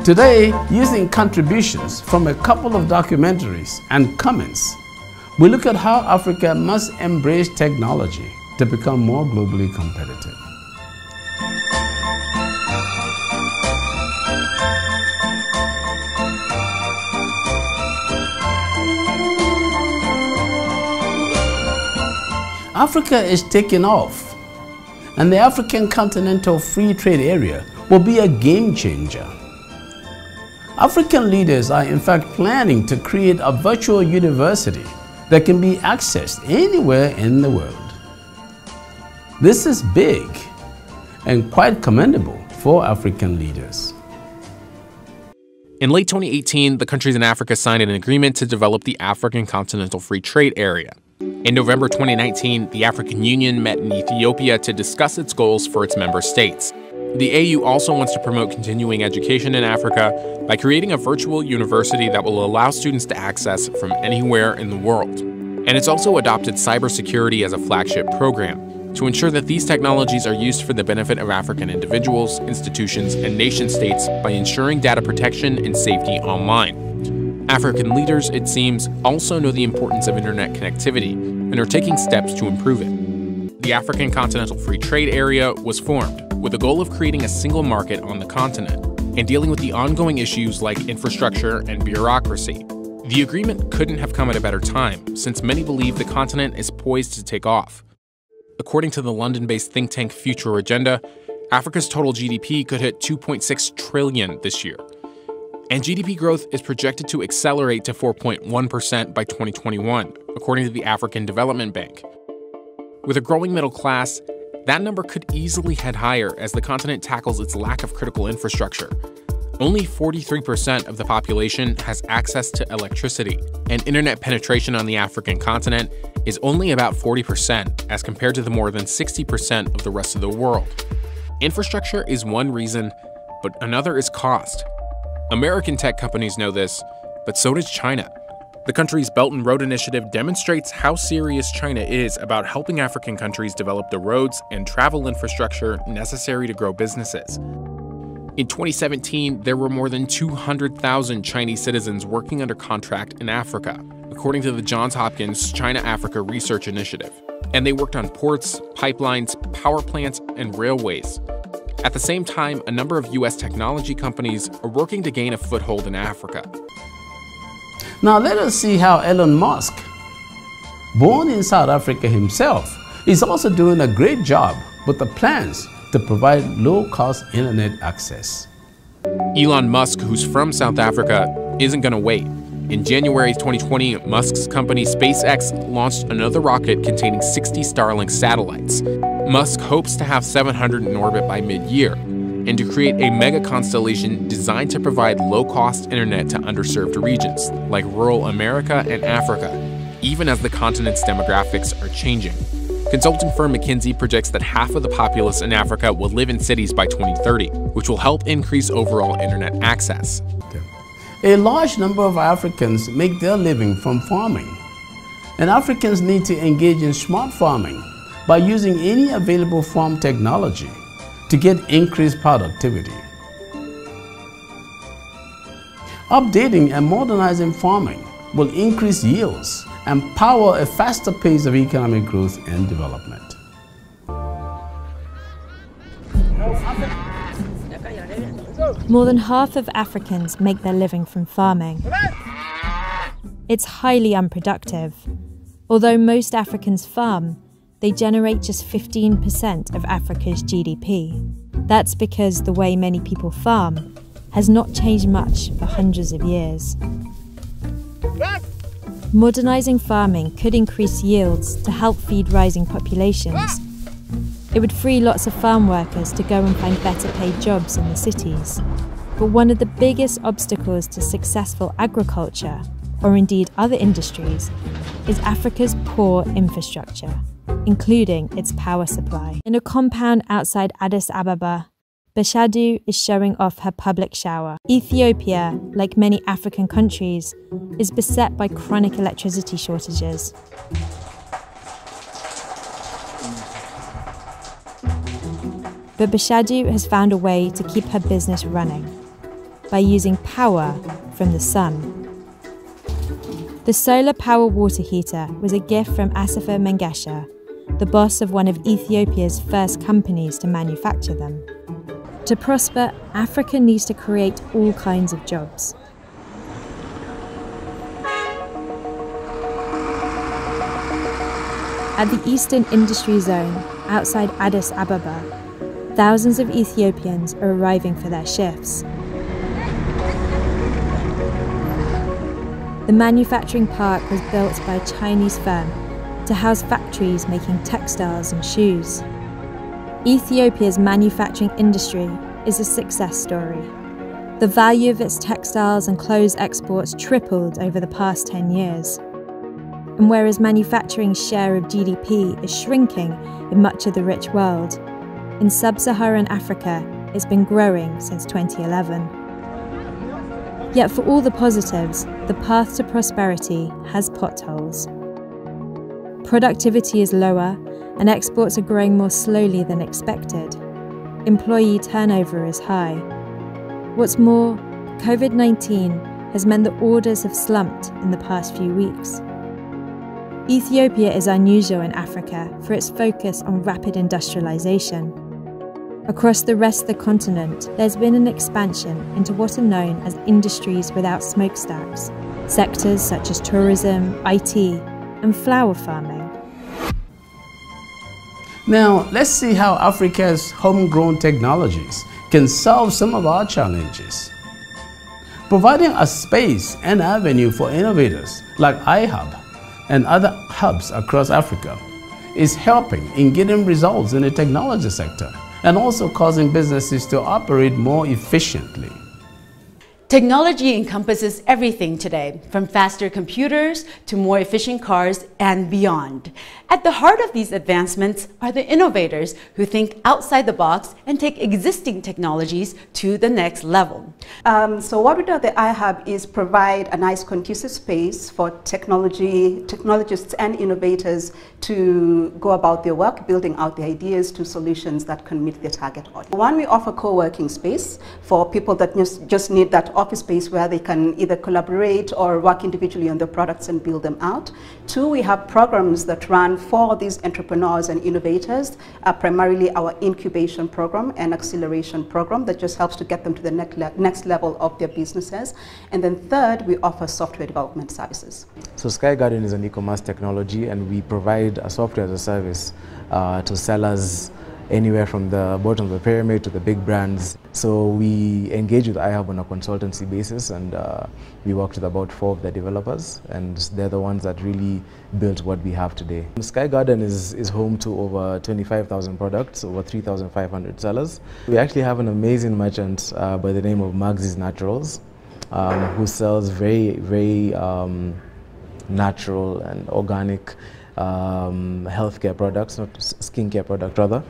Today, using contributions from a couple of documentaries and comments, we look at how Africa must embrace technology to become more globally competitive. Africa is taking off, and the African Continental Free Trade Area will be a game changer. African leaders are in fact planning to create a virtual university that can be accessed anywhere in the world. This is big and quite commendable for African leaders. In late 2018, the countries in Africa signed an agreement to develop the African Continental Free Trade Area. In November 2019, the African Union met in Ethiopia to discuss its goals for its member states. The AU also wants to promote continuing education in Africa by creating a virtual university that will allow students to access from anywhere in the world. And it's also adopted cybersecurity as a flagship program to ensure that these technologies are used for the benefit of African individuals, institutions, and nation-states by ensuring data protection and safety online. African leaders, it seems, also know the importance of internet connectivity and are taking steps to improve it. The African Continental Free Trade Area was formed with the goal of creating a single market on the continent and dealing with the ongoing issues like infrastructure and bureaucracy. The agreement couldn't have come at a better time, since many believe the continent is poised to take off. According to the London-based think tank Future Agenda, Africa's total GDP could hit $2.6 trillion this year. And GDP growth is projected to accelerate to 4.1% by 2021, according to the African Development Bank. With a growing middle class, that number could easily head higher as the continent tackles its lack of critical infrastructure. Only 43% of the population has access to electricity, and internet penetration on the African continent is only about 40% as compared to the more than 60% of the rest of the world. Infrastructure is one reason, but another is cost. American tech companies know this, but so does China. The country's Belt and Road Initiative demonstrates how serious China is about helping African countries develop the roads and travel infrastructure necessary to grow businesses. In 2017, there were more than 200,000 Chinese citizens working under contract in Africa, according to the Johns Hopkins China-Africa Research Initiative. And they worked on ports, pipelines, power plants, and railways. At the same time, a number of U.S. technology companies are working to gain a foothold in Africa. Now let us see how Elon Musk, born in South Africa himself, is also doing a great job with the plans to provide low-cost internet access. Elon Musk, who's from South Africa, isn't going to wait. In January 2020, Musk's company SpaceX launched another rocket containing 60 Starlink satellites. Musk hopes to have 700 in orbit by mid-year, and to create a mega constellation designed to provide low-cost internet to underserved regions, like rural America and Africa, even as the continent's demographics are changing. Consulting firm McKinsey projects that half of the populace in Africa will live in cities by 2030, which will help increase overall internet access. A large number of Africans make their living from farming, and Africans need to engage in smart farming by using any available farm technology to get increased productivity. Updating and modernizing farming will increase yields and power a faster pace of economic growth and development. More than half of Africans make their living from farming. It's highly unproductive. Although most Africans farm, they generate just 15% of Africa's GDP. That's because the way many people farm has not changed much for hundreds of years. Modernizing farming could increase yields to help feed rising populations. It would free lots of farm workers to go and find better paid jobs in the cities. But one of the biggest obstacles to successful agriculture, or indeed other industries, is Africa's poor infrastructure, including its power supply. In a compound outside Addis Ababa, Bashadu is showing off her public shower. Ethiopia, like many African countries, is beset by chronic electricity shortages. But Bashadu has found a way to keep her business running. by using power from the sun. The solar power water heater was a gift from Asifa Mengesha, the boss of one of Ethiopia's first companies to manufacture them. To prosper, Africa needs to create all kinds of jobs. At the Eastern Industry Zone, outside Addis Ababa, thousands of Ethiopians are arriving for their shifts. The manufacturing park was built by a Chinese firm to house factories making textiles and shoes. Ethiopia's manufacturing industry is a success story. The value of its textiles and clothes exports tripled over the past 10 years. And whereas manufacturing's share of GDP is shrinking in much of the rich world, in sub-Saharan Africa it's been growing since 2011. Yet for all the positives, the path to prosperity has potholes. Productivity is lower and exports are growing more slowly than expected. Employee turnover is high. What's more, COVID-19 has meant that orders have slumped in the past few weeks. Ethiopia is unusual in Africa for its focus on rapid industrialization. Across the rest of the continent, there's been an expansion into what are known as industries without smokestacks, sectors such as tourism, IT, and flower farming. Now, let's see how Africa's homegrown technologies can solve some of our challenges. Providing a space and avenue for innovators like iHub and other hubs across Africa is helping in getting results in the technology sector and also causing businesses to operate more efficiently. Technology encompasses everything today, from faster computers to more efficient cars and beyond. At the heart of these advancements are the innovators who think outside the box and take existing technologies to the next level. So what we do at the iHub is provide a nice conducive space for technologists and innovators to go about their work, building out the ideas to solutions that can meet their target audience. One, we offer co-working space for people that just need that office space where they can either collaborate or work individually on their products and build them out. Two, we have programs that run for these entrepreneurs and innovators, primarily our incubation program and acceleration program that just helps to get them to the next level of their businesses. And then third, we offer software development services. So Sky Garden is an e-commerce technology, and we provide a software as a service to sellers anywhere from the bottom of the pyramid to the big brands. So we engage with iHub on a consultancy basis, and we worked with about 4 of the developers, and they're the ones that really built what we have today. Sky Garden is home to over 25,000 products, over 3,500 sellers. We actually have an amazing merchant by the name of Magnus Naturals, who sells very natural and organic healthcare products, not skincare product rather.